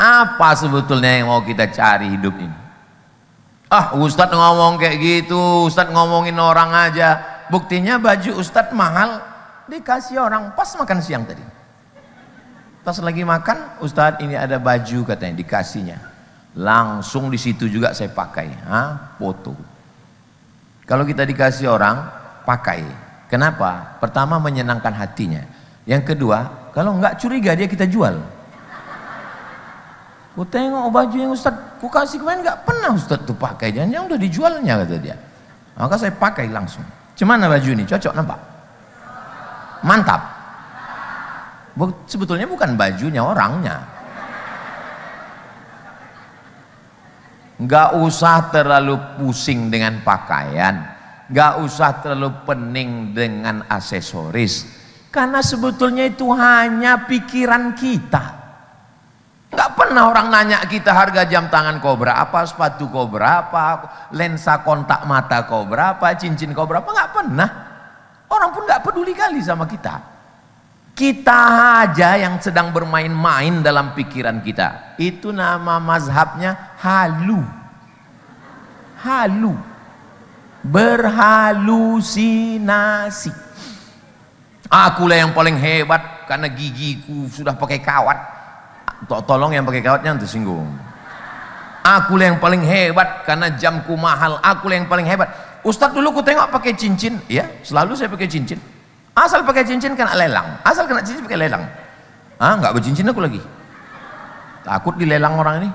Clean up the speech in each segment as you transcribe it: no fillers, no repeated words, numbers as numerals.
Apa sebetulnya yang mau kita cari hidup ini? Ah, Ustadz ngomong kayak gitu, Ustadz ngomongin orang aja. Buktinya baju Ustadz mahal, dikasih orang pas makan siang tadi. Pas lagi makan, Ustadz ini ada baju katanya, dikasihnya. Langsung di situ juga saya pakai, foto. Kalau kita dikasih orang, pakai. Kenapa? Pertama menyenangkan hatinya. Yang kedua, kalau nggak curiga dia kita jual. Ku tengok baju yang Ustadz ku kasih kemarin nggak pernah Ustadz tuh pakai, jangan udah dijualnya kata dia. Maka saya pakai langsung. Cuman baju ini cocok nampak? Mantap. Sebetulnya bukan bajunya, orangnya. Nggak usah terlalu pusing dengan pakaian, nggak usah terlalu pening dengan aksesoris, karena sebetulnya itu hanya pikiran kita. Nggak pernah orang nanya kita harga jam tangan kau berapa, sepatu kau berapa, lensa kontak mata kau berapa, cincin kau berapa, nggak pernah. Orang pun nggak peduli kali sama kita. Kita aja yang sedang bermain-main dalam pikiran kita. Itu nama mazhabnya halu. Halu. Berhalusinasi. Akulah yang paling hebat karena gigiku sudah pakai kawat. Tolong yang pakai kawatnya tersinggung. Akulah yang paling hebat karena jamku mahal. Akulah yang paling hebat. Ustadz dulu ku tengok pakai cincin, ya selalu saya pakai cincin. Asal pakai cincin kena lelang. Asal kena cincin pakai lelang. Nggak bercincin aku lagi. Takut dilelang orang ini.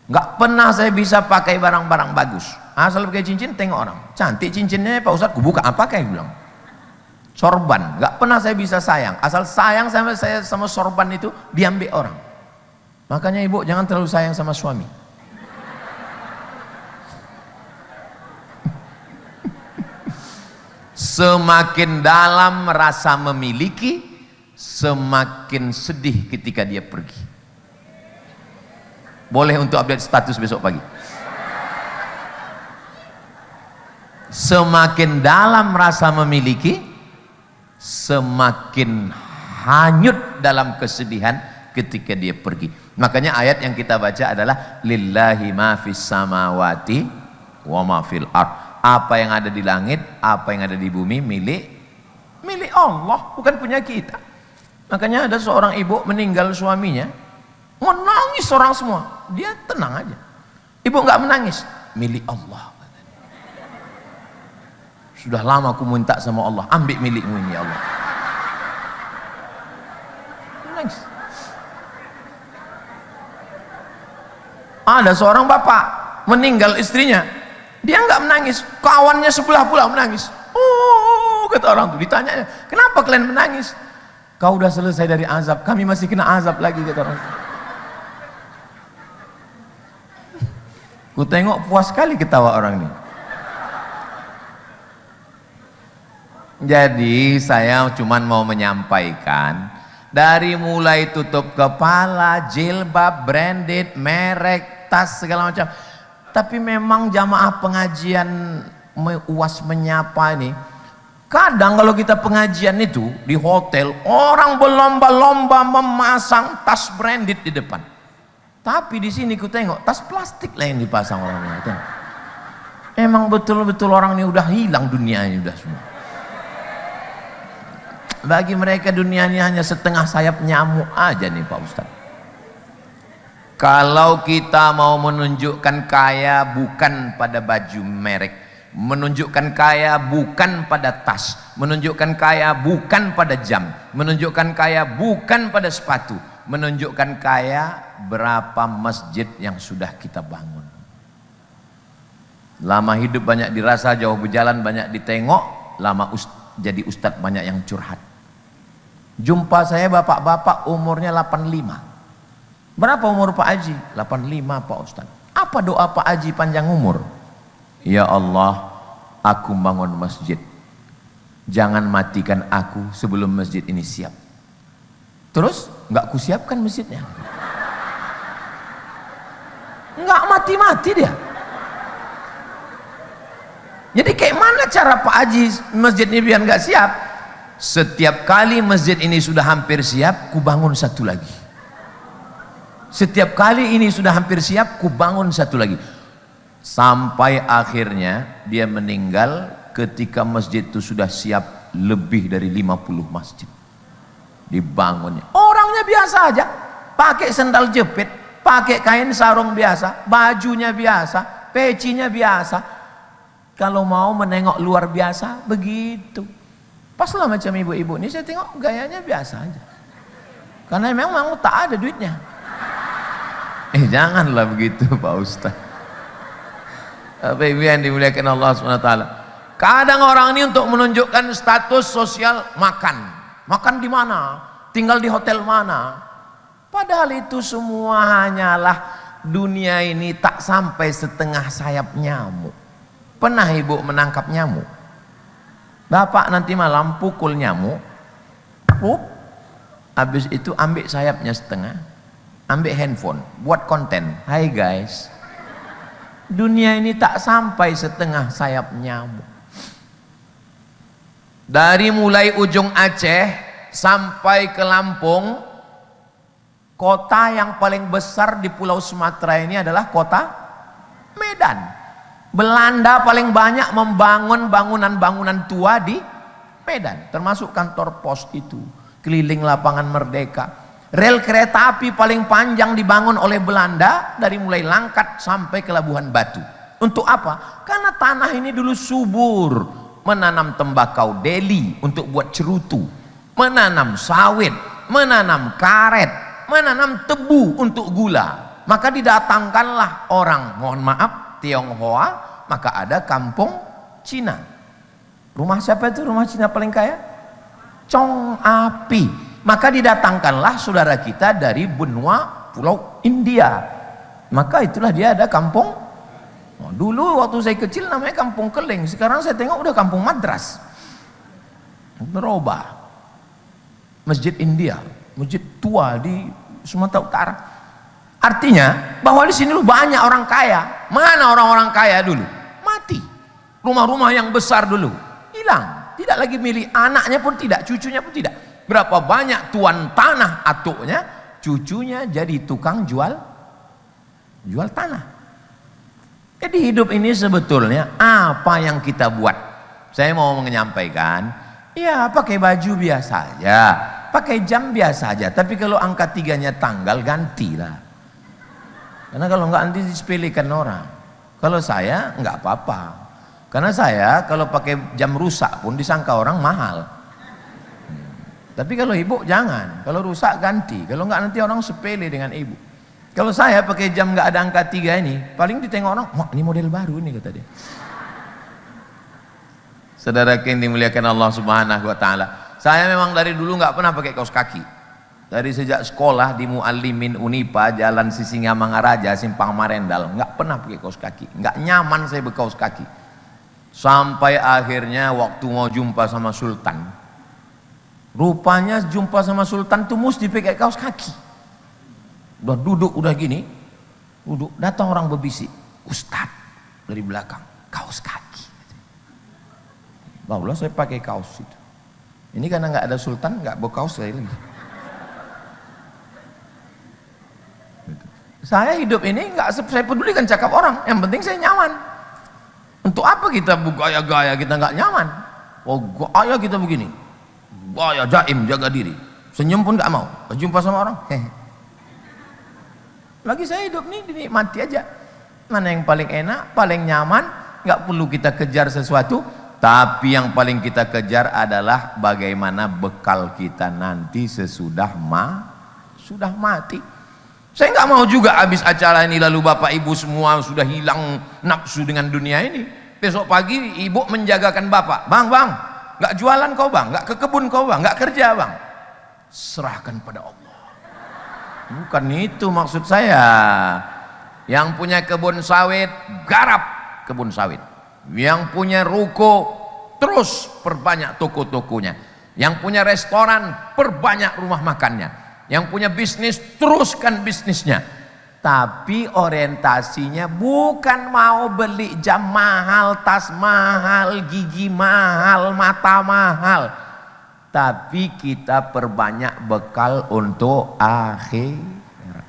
Nggak pernah saya bisa pakai barang-barang bagus. Asal pakai cincin tengok orang. Cantik cincinnya Pak Ustadz, ku buka apa kayak bilang. Sorban, nggak pernah saya bisa sayang. Asal sayang sama saya sama sorban itu diambil orang. Makanya ibu jangan terlalu sayang sama suami. Semakin dalam rasa memiliki, semakin sedih ketika dia pergi. Boleh untuk update status besok pagi. Semakin dalam rasa memiliki, semakin hanyut dalam kesedihan ketika dia pergi. Makanya ayat yang kita baca adalah lillahi ma fis samawati wa ma fil ard. Apa yang ada di langit, apa yang ada di bumi milik Allah, bukan punya kita. Makanya ada seorang ibu meninggal suaminya, menangis orang semua. Dia tenang aja. Ibu nggak menangis, milik Allah. Sudah lama aku minta sama Allah, ambil milikmu ini ya Allah. Nangis. Ada seorang bapak meninggal istrinya, dia nggak menangis, kawannya sebelah pula menangis. Oh, kata orang itu, ditanya, kenapa kalian menangis? Kau udah selesai dari azab, kami masih kena azab lagi, kata orang. Ku tengok puas sekali ketawa orang ini. Jadi saya cuma mau menyampaikan, dari mulai tutup kepala, jilbab, branded, merek, tas segala macam. Tapi memang jamaah pengajian UAS menyapa ini, kadang kalau kita pengajian itu di hotel, orang berlomba-lomba memasang tas branded di depan. Tapi di sini ku tengok tas plastik lah yang dipasang orang ini. Emang betul-betul orang ini udah hilang dunianya udah semua. Bagi mereka dunia ini hanya setengah sayap nyamuk aja nih Pak Ustadz. Kalau kita mau menunjukkan kaya bukan pada baju merek, menunjukkan kaya bukan pada tas, menunjukkan kaya bukan pada jam, menunjukkan kaya bukan pada sepatu, menunjukkan kaya berapa masjid yang sudah kita bangun. Lama hidup banyak dirasa, jauh berjalan banyak ditengok, lama jadi ustadz banyak yang curhat. Jumpa saya bapak-bapak umurnya 85. Berapa umur Pak Haji? 85 Pak Ustaz. Apa doa Pak Haji panjang umur? Ya Allah, aku bangun masjid. Jangan matikan aku sebelum masjid ini siap. Terus nggak kusiapkan masjidnya. Nggak mati-mati dia. Jadi kayak mana cara Pak Haji masjid ini biar nggak siap? Setiap kali masjid ini sudah hampir siap, ku bangun satu lagi. Setiap kali ini sudah hampir siap, ku bangun satu lagi. Sampai akhirnya dia meninggal ketika masjid itu sudah siap lebih dari 50 masjid. Dibangunnya. Orangnya biasa aja, pakai sendal jepit, pakai kain sarung biasa, bajunya biasa, pecinya biasa. Kalau mau menengok luar biasa, begitu. Paslah macam ibu-ibu ini, saya tengok gayanya biasa aja. Karena memang tak ada duitnya. Janganlah begitu Pak Ustaz. Bapak Ibu yang dimuliakan Allah SWT. Kadang orang ini untuk menunjukkan status sosial makan. Makan di mana? Tinggal di hotel mana? Padahal itu semua hanyalah dunia ini tak sampai setengah sayap nyamuk. Pernah ibu menangkap nyamuk? Bapak nanti malam pukul nyamuk, habis itu ambil sayapnya setengah, ambil handphone, buat konten. Hai guys, dunia ini tak sampai setengah sayap nyamuk. Dari mulai ujung Aceh sampai ke Lampung, kota yang paling besar di Pulau Sumatera ini adalah kota Medan. Belanda paling banyak membangun bangunan-bangunan tua di Medan, termasuk kantor pos itu, keliling lapangan Merdeka. Rel kereta api paling panjang dibangun oleh Belanda dari mulai Langkat sampai ke Labuhan Batu. Untuk apa? Karena tanah ini dulu subur, menanam tembakau deli untuk buat cerutu, menanam sawit, menanam karet, menanam tebu untuk gula. Maka didatangkanlah orang, mohon maaf, Tionghoa, maka ada kampung Cina. Rumah siapa itu rumah Cina paling kaya? Chong Api. Maka didatangkanlah saudara kita dari benua pulau India. Maka itulah dia ada kampung. Oh, dulu waktu saya kecil namanya kampung Keling. Sekarang saya tengok udah kampung Madras. Berubah. Masjid India, masjid tua di Sumatera Utara. Artinya bahwa di sini lu banyak orang kaya. Mana orang-orang kaya dulu? Mati. Rumah-rumah yang besar dulu hilang. Tidak lagi milik anaknya pun tidak, cucunya pun tidak. Berapa banyak tuan tanah atuknya, cucunya jadi tukang jual tanah. Jadi hidup ini sebetulnya apa yang kita buat. Saya mau menyampaikan, ya pakai baju biasa aja, pakai jam biasa aja. Tapi kalau angka 3-nya tanggal, gantilah. Karena kalau enggak nanti disepelekan orang. Kalau saya enggak apa-apa. Karena saya kalau pakai jam rusak pun disangka orang mahal. Tapi kalau ibu jangan. Kalau rusak ganti. Kalau enggak nanti orang sepele dengan ibu. Kalau saya pakai jam enggak ada angka 3 ini, paling ditengok orang, wah ini model baru nih kata dia. Saudara yang dimuliakan Allah Subhanahu wa taala. Saya memang dari dulu enggak pernah pakai kaos kaki. Dari sejak sekolah di Muallimin Unipa, Jalan Sisingamangaraja, Simpang Marendal, nggak pernah pakai kaos kaki, nggak nyaman saya berkaos kaki. Sampai akhirnya waktu mau jumpa sama Sultan, rupanya jumpa sama Sultan tuh mesti pakai kaos kaki. Udah duduk udah gini, duduk, datang orang berbisik, Ustaz dari belakang, kaos kaki. Barulah saya pakai kaos itu. Ini karena nggak ada Sultan, nggak bawa kaos saya lagi. Saya hidup ini nggak saya pedulikan cakap orang, yang penting saya nyaman. Untuk apa kita gaya-gaya kita nggak nyaman? Oh gaya kita begini, gaya jaim jaga diri, senyum pun nggak mau, jumpa sama orang. Lagi saya hidup nih dinikmati aja. Mana yang paling enak, paling nyaman, nggak perlu kita kejar sesuatu. Tapi yang paling kita kejar adalah bagaimana bekal kita nanti sesudah sudah mati. Saya nggak mau juga habis acara ini lalu bapak ibu semua sudah hilang nafsu dengan dunia ini. Besok pagi ibu menjagakan bapak, bang, nggak jualan kau bang, nggak ke kebun kau bang, nggak kerja bang. Serahkan pada Allah. Bukan itu maksud saya. Yang punya kebun sawit, garap kebun sawit. Yang punya ruko, terus perbanyak toko-tokonya. Yang punya restoran, perbanyak rumah makannya. Yang punya bisnis, teruskan bisnisnya. Tapi orientasinya bukan mau beli jam mahal, tas mahal, gigi mahal, mata mahal. Tapi kita perbanyak bekal untuk akhirat.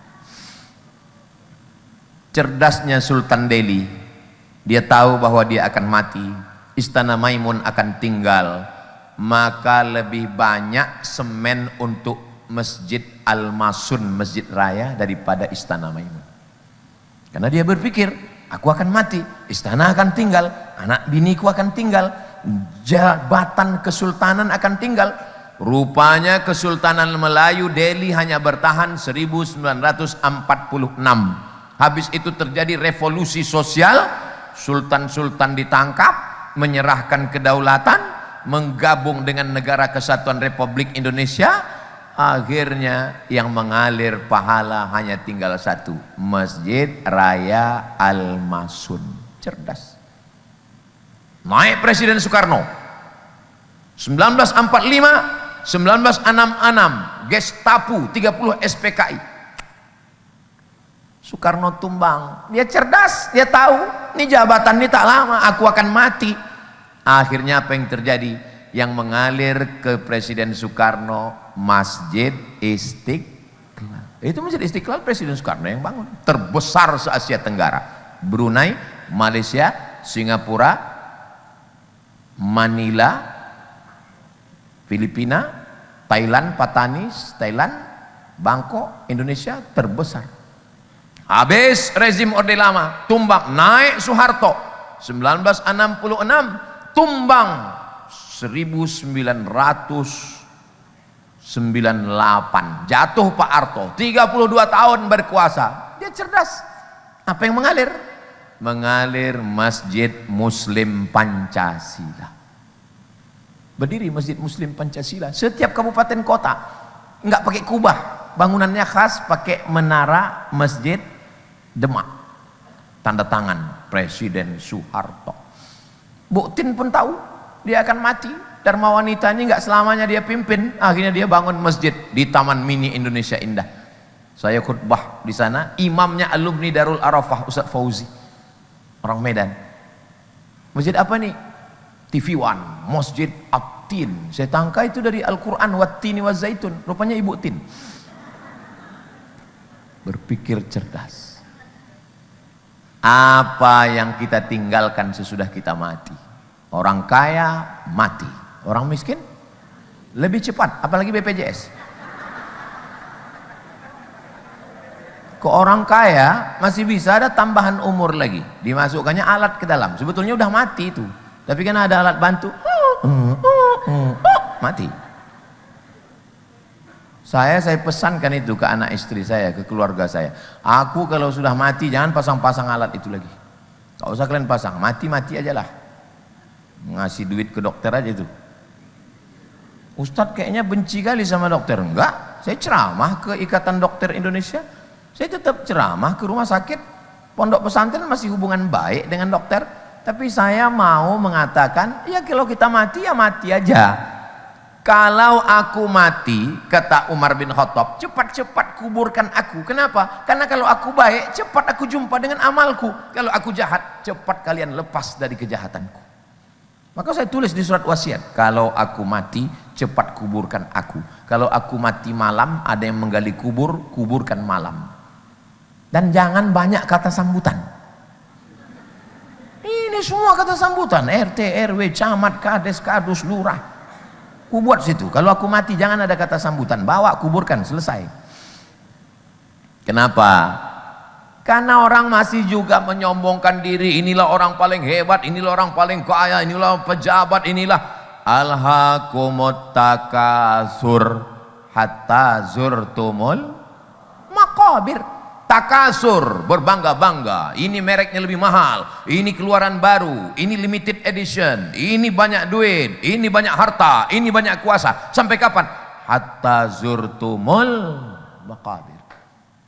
Cerdasnya Sultan Delhi, dia tahu bahwa dia akan mati, Istana Maimun akan tinggal, maka lebih banyak semen untuk Masjid Al-Masun, Masjid Raya, daripada Istana Maimun. Karena dia berpikir, aku akan mati, istana akan tinggal, anak biniku akan tinggal, jabatan kesultanan akan tinggal. Rupanya Kesultanan Melayu Delhi hanya bertahan 1946. Habis itu terjadi revolusi sosial, sultan-sultan ditangkap, menyerahkan kedaulatan, menggabung dengan Negara Kesatuan Republik Indonesia. Akhirnya yang mengalir pahala hanya tinggal satu, Masjid Raya Al-Masun. Cerdas. Naik Presiden Soekarno 1945, 1966, Gestapo 30 SPKI. Soekarno tumbang. Dia cerdas, dia tahu ini jabatan ini tak lama, aku akan mati. Akhirnya apa yang terjadi? Yang mengalir ke Presiden Soekarno, Masjid Istiqlal. Itu Masjid Istiqlal Presiden Soekarno yang bangun, terbesar se-Asia Tenggara. Brunei, Malaysia, Singapura, Manila, Filipina, Thailand, Patanis, Thailand, Bangkok, Indonesia terbesar. Habis rezim Orde Lama, tumbang, naik Soeharto 1966, tumbang 1998, jatuh Pak Harto, 32 tahun berkuasa. Dia cerdas. Apa yang mengalir? Mengalir Masjid Muslim Pancasila. Berdiri Masjid Muslim Pancasila setiap kabupaten kota, nggak pakai kubah, bangunannya khas pakai menara Masjid Demak, tanda tangan Presiden Soeharto. Buktin pun tahu dia akan mati, Dharma Wanita ini nggak selamanya dia pimpin, akhirnya dia bangun masjid di Taman Mini Indonesia Indah. Saya khutbah di sana, imamnya alumni Darul Arafah Ustaz Fauzi, orang Medan. Masjid apa nih? TV One, Masjid At-Tin. Saya tangka itu dari Al-Quran, Wat-Tini wa Zaitun. Rupanya Ibu Tin. Berpikir cerdas. Apa yang kita tinggalkan sesudah kita mati? Orang kaya mati, orang miskin lebih cepat, apalagi BPJS. Ke orang kaya masih bisa ada tambahan umur lagi, dimasukkannya alat ke dalam. Sebetulnya udah mati itu, tapi kan ada alat bantu, mati. Saya pesankan itu ke anak istri saya, ke keluarga saya. Aku kalau sudah mati jangan pasang-pasang alat itu lagi. Gak usah kalian pasang, mati-mati aja lah. Ngasih duit ke dokter aja itu. Ustadz kayaknya benci kali sama dokter. Enggak, saya ceramah ke Ikatan Dokter Indonesia. Saya tetap ceramah ke rumah sakit. Pondok pesantren masih hubungan baik dengan dokter. Tapi saya mau mengatakan, ya kalau kita mati ya mati aja. Kalau aku mati, kata Umar bin Khattab, cepat-cepat kuburkan aku. Kenapa? Karena kalau aku baik, cepat aku jumpa dengan amalku. Kalau aku jahat, cepat kalian lepas dari kejahatanku. Maka saya tulis di surat wasiat, kalau aku mati, cepat kuburkan aku. Kalau aku mati malam, ada yang menggali kubur, kuburkan malam. Dan jangan banyak kata sambutan. Ini semua kata sambutan, RT, RW, camat, kades, kadus, lurah. Ku buat situ, kalau aku mati jangan ada kata sambutan, bawa kuburkan, selesai. Kenapa? Karena orang masih juga menyombongkan diri, inilah orang paling hebat, inilah orang paling kaya, inilah pejabat, inilah. Alhaakumut takasur hatta zurtumul maqabir. Takasur, berbangga-bangga, ini mereknya lebih mahal, ini keluaran baru, ini limited edition, ini banyak duit, ini banyak harta, ini banyak kuasa. Sampai kapan? Hatta zurtumul maqabir.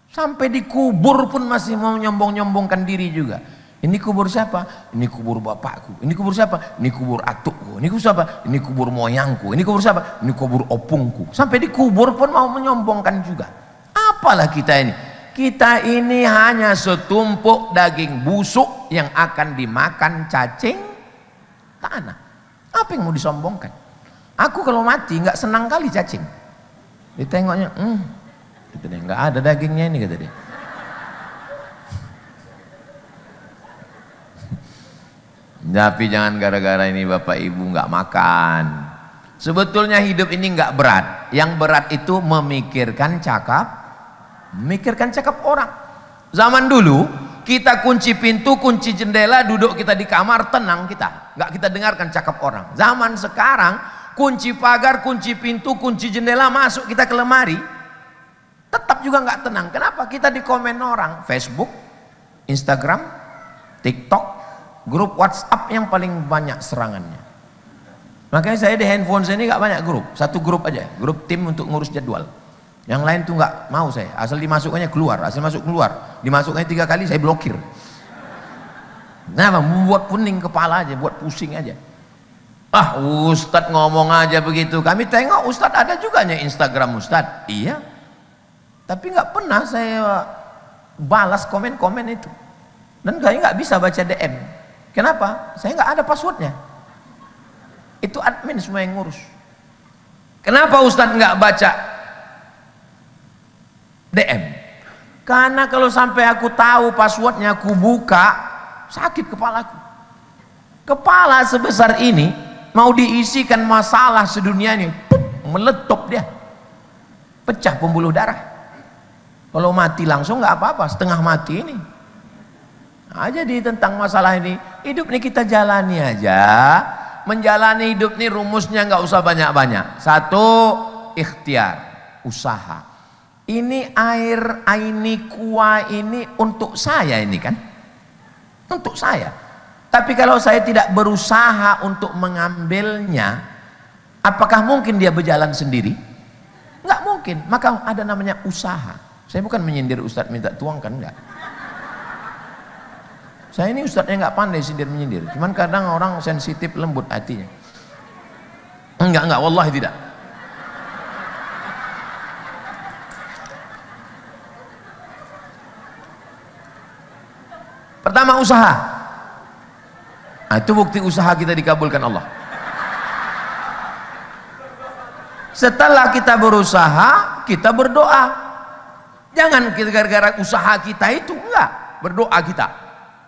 Sampai dikubur pun masih mau nyombong-nyombongkan diri juga. Ini kubur siapa? Ini kubur bapakku. Ini kubur siapa? Ini kubur atukku. Ini kubur siapa? Ini kubur moyangku. Ini kubur siapa? Ini kubur opungku. Sampai dikubur pun mau menyombongkan juga. Apalah kita ini? Kita ini hanya setumpuk daging busuk yang akan dimakan cacing tanah. Apa yang mau disombongkan? Aku kalau mati nggak senang kali cacing. Ditengoknya, kata dia, nggak ada dagingnya ini, kata dia. Tapi jangan gara-gara ini bapak ibu nggak makan. Sebetulnya hidup ini nggak berat. Yang berat itu memikirkan cakap orang. Zaman dulu kita kunci pintu, kunci jendela, duduk kita di kamar, tenang kita, nggak kita dengarkan cakap orang. Zaman sekarang kunci pagar, kunci pintu, kunci jendela, masuk kita ke lemari, tetap juga nggak tenang. Kenapa? Kita di komen orang, Facebook, Instagram, TikTok, grup WhatsApp yang paling banyak serangannya. Makanya saya di handphone saya ini nggak banyak grup, satu grup aja, grup tim untuk ngurus jadwal. Yang lain tuh nggak mau saya, asal dimasukkannya keluar, asal masuk keluar, dimasukkannya 3 kali saya blokir. Nah, membuat pening kepala aja, buat pusing aja. Ah, Ustadz ngomong aja begitu. Kami tengok Ustadz ada juga nya Instagram Ustadz. Iya, tapi nggak pernah saya balas komen-komen itu. Dan saya nggak bisa baca DM. Kenapa? Saya nggak ada passwordnya. Itu admin semua yang ngurus. Kenapa Ustadz nggak baca DM? Karena kalau sampai aku tahu passwordnya, aku buka, sakit kepalaku. Kepala sebesar ini mau diisikan masalah sedunia ini, meletup dia, pecah pembuluh darah. Kalau mati langsung nggak apa-apa, setengah mati ini. Nah, jadi tentang masalah ini, hidup ini kita jalani aja. Menjalani hidup ini rumusnya nggak usah banyak-banyak. Satu, ikhtiar, usaha. Ini air, ini kuah ini untuk saya ini kan, untuk saya. Tapi kalau saya tidak berusaha untuk mengambilnya, apakah mungkin dia berjalan sendiri? Nggak mungkin. Maka ada namanya usaha. Saya bukan menyindir Ustadz minta tuangkan, enggak. Saya ini Ustadznya nggak pandai sindir menyindir. Cuman kadang orang sensitif, lembut hatinya. Enggak, wallahi tidak. Pertama, usaha. Nah, itu bukti usaha kita dikabulkan Allah. Setelah kita berusaha, kita berdoa. Jangan gara-gara usaha kita itu, enggak, berdoa kita.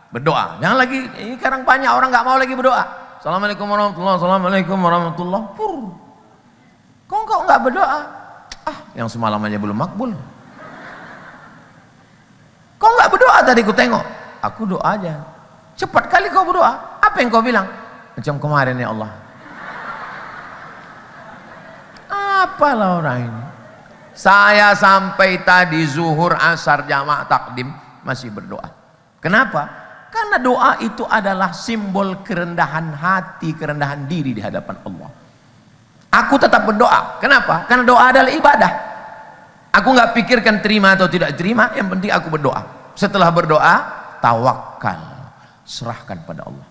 Berdoa. Jangan lagi, ini sekarang banyak orang nggak mau lagi berdoa. Assalamualaikum warahmatullahi wabarakatuh. Assalamualaikum warahmatullahi wabarakatuh. Kok nggak berdoa? Ah, yang semalam aja belum makbul. Kau nggak berdoa tadi ku tengok. Aku doa aja. Cepat kali kau berdoa. Apa yang kau bilang? Macam kemarin ya Allah. Apalah orang ini. Saya sampai tadi zuhur, asar, jamaah takdim masih berdoa. Kenapa? Karena doa itu adalah simbol kerendahan hati, kerendahan diri di hadapan Allah. Aku tetap berdoa. Kenapa? Karena doa adalah ibadah. Aku nggak pikirkan terima atau tidak terima, yang penting aku berdoa. Setelah berdoa, tawakal, serahkan pada Allah.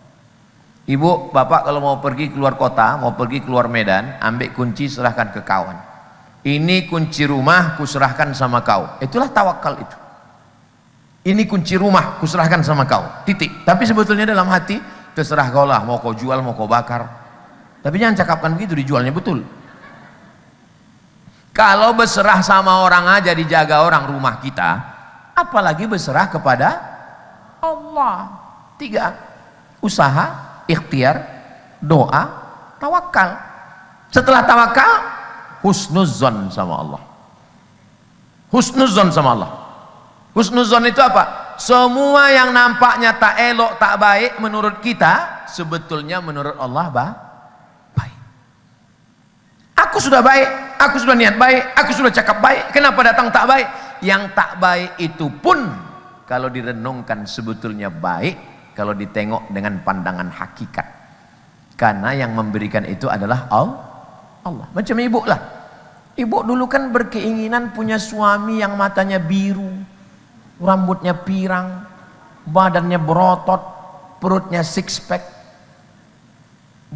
Ibu, bapak kalau mau pergi keluar kota, mau pergi keluar Medan, ambil kunci, serahkan ke kawan. Ini kunci rumah, kuserahkan sama kau. Itulah tawakal itu. Ini kunci rumah, kuserahkan sama kau, titik. Tapi sebetulnya dalam hati, terserah kau lah, mau kau jual, mau kau bakar. Tapi jangan cakapkan begitu, dijualnya betul. Kalau berserah sama orang aja, dijaga orang rumah kita, apalagi berserah kepada Allah. 3, usaha, ikhtiar, doa, tawakal. Setelah tawakal, husnuzon sama Allah. Husnuzon sama Allah. Husnuzon itu apa? Semua yang nampaknya tak elok, tak baik menurut kita, sebetulnya menurut Allah baik. Aku sudah baik, aku sudah niat baik, aku sudah cakap baik. Kenapa datang tak baik? Yang tak baik itu pun kalau direnungkan sebetulnya baik kalau ditengok dengan pandangan hakikat. Karena yang memberikan itu adalah Allah. Macam ibu lah. Ibu dulu kan berkeinginan punya suami yang matanya biru, rambutnya pirang, badannya berotot, perutnya six pack,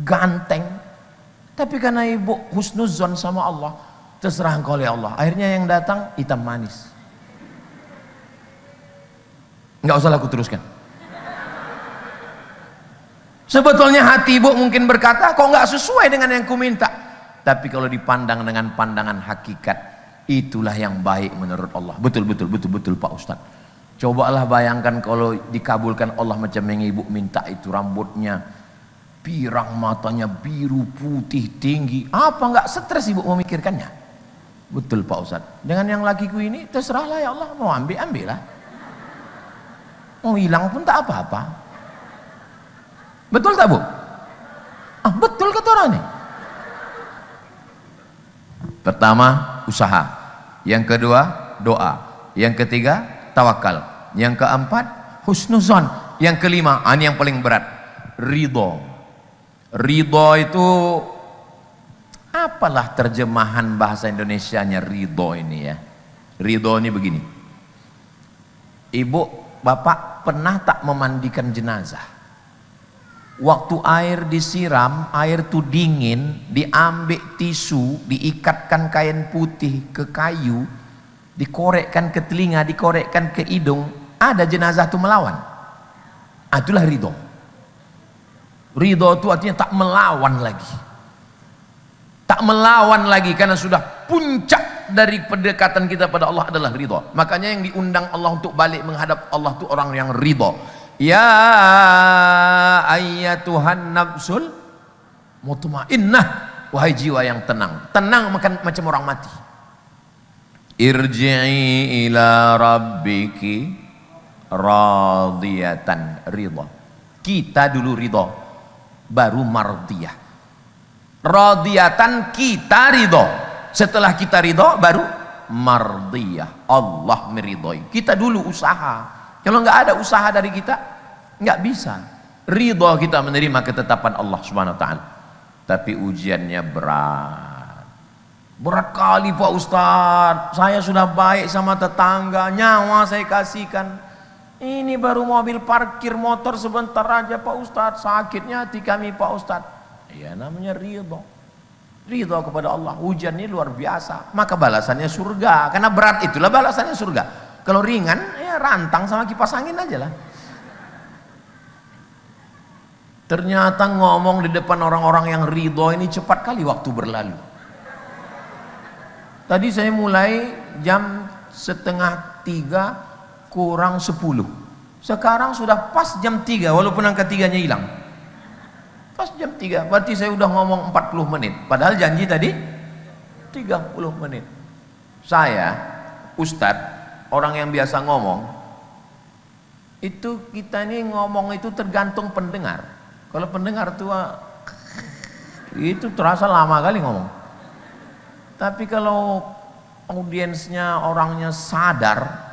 ganteng. Tapi karena ibu husnuzon sama Allah, terserah engkau oleh Allah. Akhirnya yang datang hitam manis. Nggak usah aku teruskan. Sebetulnya hati ibu mungkin berkata, kok nggak sesuai dengan yang ku minta. Tapi kalau dipandang dengan pandangan hakikat, itulah yang baik menurut Allah. Betul Pak Ustadz. Cobalah bayangkan kalau dikabulkan Allah macam yang ibu minta itu, rambutnya pirang, matanya biru, putih, tinggi. Apa enggak stres ibu memikirkannya? Betul Pak Ustadz. Dengan yang lakiku ini terserahlah ya Allah, mau ambil ambillah. Mau hilang pun tak apa-apa. Betul tak Bu? Betul kata orang ini. Pertama usaha, yang kedua doa, yang ketiga tawakal, yang keempat husnuzon, yang kelima ini yang paling berat, ridho. Ridho itu apalah terjemahan bahasa Indonesianya ridho ini ya. Ridho ini begini, ibu bapak pernah tak memandikan jenazah? Waktu air disiram, air itu dingin, diambil tisu, diikatkan kain putih ke kayu, dikorekkan ke telinga, dikorekkan ke hidung, ada jenazah itu melawan. Itulah ridho. Ridho itu artinya tak melawan lagi. Tak melawan lagi karena sudah puncak dari pendekatan kita pada Allah adalah ridho. Makanya yang diundang Allah untuk balik menghadap Allah itu orang yang ridho. Ya ayyatuhan nafsul mutmainnah, wahai jiwa yang tenang. Tenang macam orang mati. Irji'i ila rabbiki radiyatan, ridha. Kita dulu ridha, baru mardiyah. Radiyatan, kita ridha. Setelah kita ridha baru mardiyah. Allah meridhoi. Kita dulu usaha. Kalau nggak ada usaha dari kita, nggak bisa. Ridho kita menerima ketetapan Allah Subhanahu Wa Taala. Tapi ujiannya berat. Berat kali Pak Ustadz. Saya sudah baik sama tetangga, nyawa saya kasihkan. Ini baru mobil parkir motor sebentar aja Pak Ustadz. Sakitnya hati kami Pak Ustadz. Ya namanya ridho. Ridho kepada Allah. Ujiannya luar biasa. Maka balasannya surga. Karena berat itulah balasannya surga. Kalau ringan, ya rantang sama kipas angin aja lah. Ternyata ngomong di depan orang-orang yang ridho ini cepat kali waktu berlalu. Tadi saya mulai jam 2:30 kurang 10. Sekarang sudah pas jam 3 walaupun angka 3-nya hilang. Pas jam 3, berarti saya udah ngomong 40 menit. Padahal janji tadi 30 menit. Saya, Ustadz, orang yang biasa ngomong, itu kita ini ngomong itu tergantung pendengar. Kalau pendengar tua, itu terasa lama kali ngomong. Tapi kalau audiensnya orangnya sadar,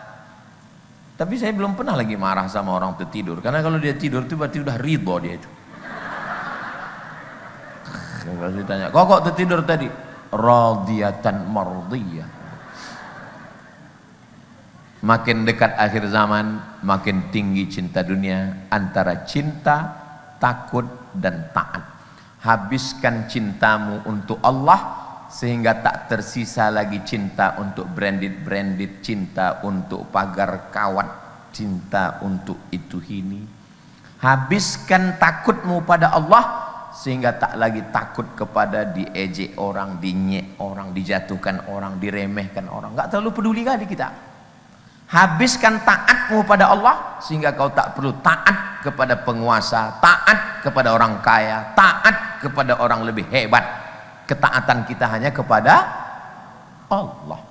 tapi saya belum pernah lagi marah sama orang tertidur. Karena kalau dia tidur itu berarti udah ridho dia itu. Kalau ditanya, kok tertidur tadi? Radiyatan mardiyah. Makin dekat akhir zaman, makin tinggi cinta dunia antara cinta, takut, dan taat. Habiskan cintamu untuk Allah sehingga tak tersisa lagi cinta untuk branded, cinta untuk pagar kawat, cinta untuk itu ini. Habiskan takutmu pada Allah sehingga tak lagi takut kepada diejek orang, dinyek orang, dijatuhkan orang, diremehkan orang. Gak terlalu peduli kali kita. Habiskan taatmu pada Allah sehingga kau tak perlu taat kepada penguasa, taat kepada orang kaya, taat kepada orang lebih hebat. Ketaatan kita hanya kepada Allah.